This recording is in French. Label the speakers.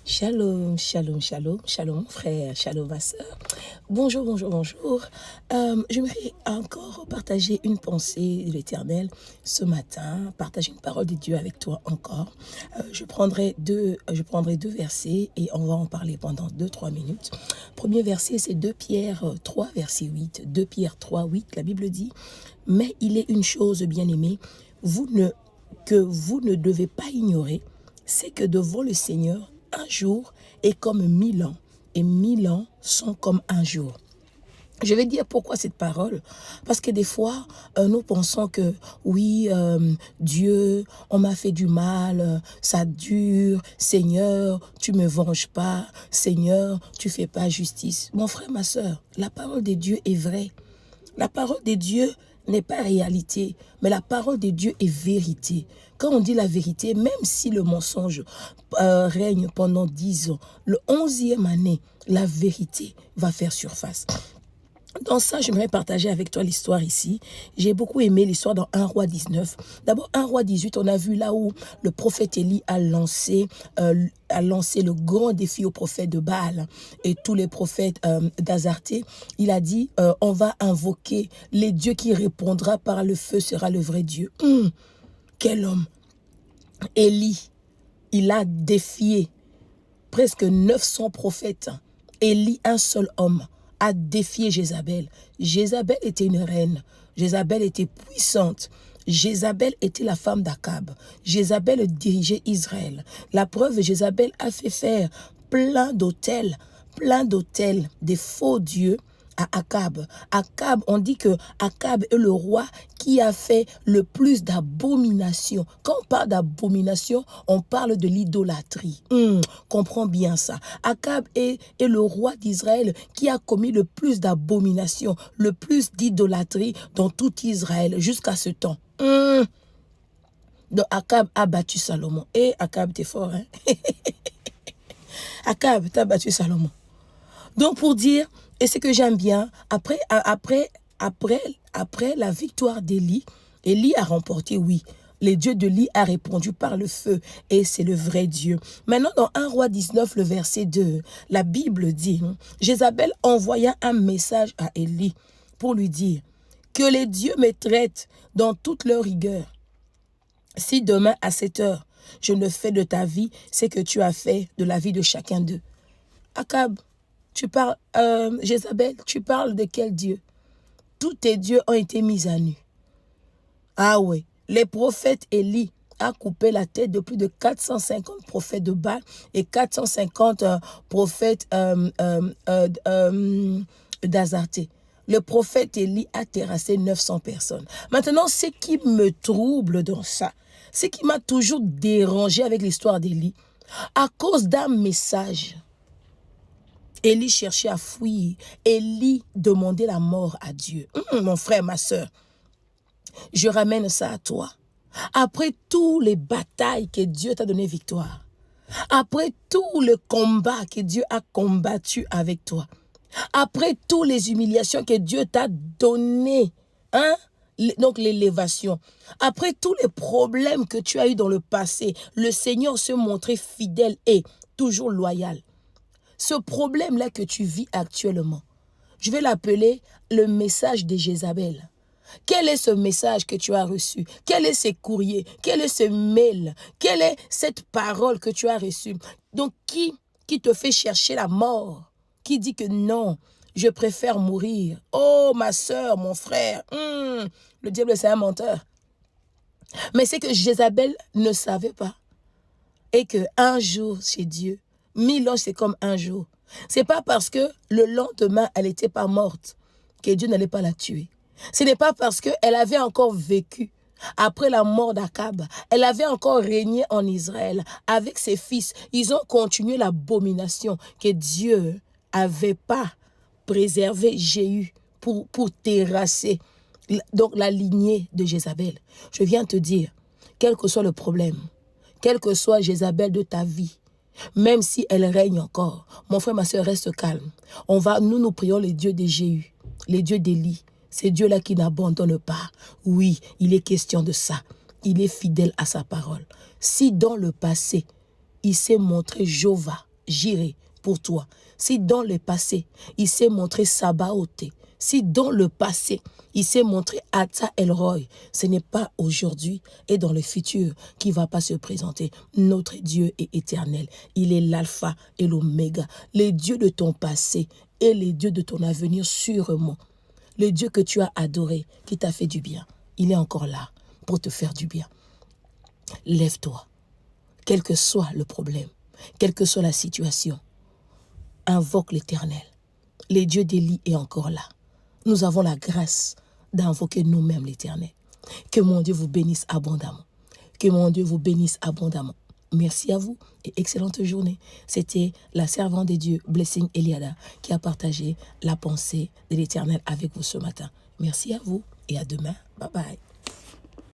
Speaker 1: Shalom, shalom, shalom, shalom frère, shalom ma soeur. Bonjour, bonjour, bonjour. J'aimerais encore partager une pensée de l'Éternel ce matin, partager une parole de Dieu avec toi encore. Je prendrai deux versets et on va en parler pendant 2-3 minutes. Premier verset, c'est 2 Pierre 3, verset 8. 2 Pierre 3, 8, la Bible dit « Mais il est une chose, bien-aimée, que vous ne devez pas ignorer, c'est que devant le Seigneur, un jour est comme 1000 ans, et 1000 ans sont comme un jour. » Je vais dire pourquoi cette parole. Parce que des fois, nous pensons que, oui, Dieu, on m'a fait du mal, ça dure, Seigneur, tu me venges pas, Seigneur, tu fais pas justice. Mon frère, ma soeur, la parole de Dieu est vraie. La parole de Dieu n'est pas réalité, mais la parole de Dieu est vérité. Quand on dit la vérité, même si le mensonge règne pendant 10 ans, le 11e année, la vérité va faire surface. Dans ça, j'aimerais partager avec toi l'histoire ici. J'ai beaucoup aimé l'histoire dans 1 Roi 19. D'abord, 1 Roi 18, on a vu là où le prophète Élie a lancé le grand défi aux prophètes de Baal et tous les prophètes d'Azarté. Il a dit, on va invoquer les dieux qui répondra par le feu sera le vrai Dieu. Quel homme! Élie, il a défié presque 900 prophètes. Élie, un seul homme, a défié Jézabel. Jézabel était une reine. Jézabel était puissante. Jézabel était la femme d'Akab. Jézabel dirigeait Israël. La preuve, Jézabel a fait faire plein d'hôtels, des faux dieux à Akab. Akab, on dit que Akab est le roi qui a fait le plus d'abominations. Quand on parle d'abomination, on parle de l'idolâtrie. Comprends bien ça. Akab est le roi d'Israël qui a commis le plus d'abominations, le plus d'idolâtrie dans tout Israël jusqu'à ce temps. Donc Akab a battu Salomon. Et Akab, t'es fort, hein? Akab, t'as battu Salomon. Donc pour dire, et ce que j'aime bien, après la victoire d'Élie, Élie a remporté, oui. Les dieux d'Élie a répondu par le feu et c'est le vrai Dieu. Maintenant, dans 1 Roi 19, le verset 2, la Bible dit, Jézabel envoya un message à Élie pour lui dire que les dieux me traitent dans toute leur rigueur. Si demain à 7 heures, je ne fais de ta vie ce que tu as fait de la vie de chacun d'eux. Akab, tu parles, Jézabel, tu parles de quel Dieu? Tous tes dieux ont été mis à nu. Ah ouais, les prophètes Élie a coupé la tête de plus de 450 prophètes de Baal et 450 prophètes d'Azarté. Le prophète Élie a terrassé 900 personnes. Maintenant, ce qui me trouble dans ça, ce qui m'a toujours dérangé avec l'histoire d'Élie, à cause d'un message, Élie cherchait à fuir. Élie demandait la mort à Dieu. Mon frère, ma soeur, je ramène ça à toi. Après toutes les batailles que Dieu t'a donné victoire, après tout le combat que Dieu a combattu avec toi, après toutes les humiliations que Dieu t'a donné, donc l'élévation, après tous les problèmes que tu as eu dans le passé, le Seigneur se montrait fidèle et toujours loyal. Ce problème-là que tu vis actuellement, je vais l'appeler le message de Jézabel. Quel est ce message que tu as reçu? Quel est ce courrier? Quel est ce mail? Quelle est cette parole que tu as reçue? Donc, qui te fait chercher la mort? Qui dit que non, je préfère mourir? Oh, ma soeur, mon frère, le diable, c'est un menteur. Mais c'est que Jézabel ne savait pas. Et qu'un jour, chez Dieu, 1000 ans, c'est comme un jour. C'est pas parce que le lendemain, elle n'était pas morte que Dieu n'allait pas la tuer. Ce n'est pas parce qu'elle avait encore vécu après la mort d'Akab. Elle avait encore régné en Israël avec ses fils. Ils ont continué l'abomination que Dieu n'avait pas préservé Jéhu pour terrasser donc la lignée de Jézabel. Je viens te dire, quel que soit le problème, quelle que soit Jézabel de ta vie, même si elle règne encore, mon frère, ma soeur, reste calme. Nous prions les dieux de Jéhu, les dieux d'Élie, ces dieux-là qui n'abandonnent pas. Oui, il est question de ça. Il est fidèle à sa parole. Si dans le passé, il s'est montré Jéhovah, Jireh pour toi, si dans le passé, il s'est montré Sabaoth, si dans le passé, il s'est montré Ata Elroy, ce n'est pas aujourd'hui et dans le futur qui ne va pas se présenter. Notre Dieu est éternel. Il est l'alpha et l'oméga, le Dieu de ton passé et le Dieu de ton avenir sûrement. Le Dieu que tu as adoré, qui t'a fait du bien, il est encore là pour te faire du bien. Lève-toi, quel que soit le problème, quelle que soit la situation. Invoque l'Éternel. Le Dieu d'Élie est encore là. Nous avons la grâce d'invoquer nous-mêmes l'Éternel. Que mon Dieu vous bénisse abondamment. Que mon Dieu vous bénisse abondamment. Merci à vous et excellente journée. C'était la servante de Dieu, Blessing Eliada, qui a partagé la pensée de l'Éternel avec vous ce matin. Merci à vous et à demain. Bye bye.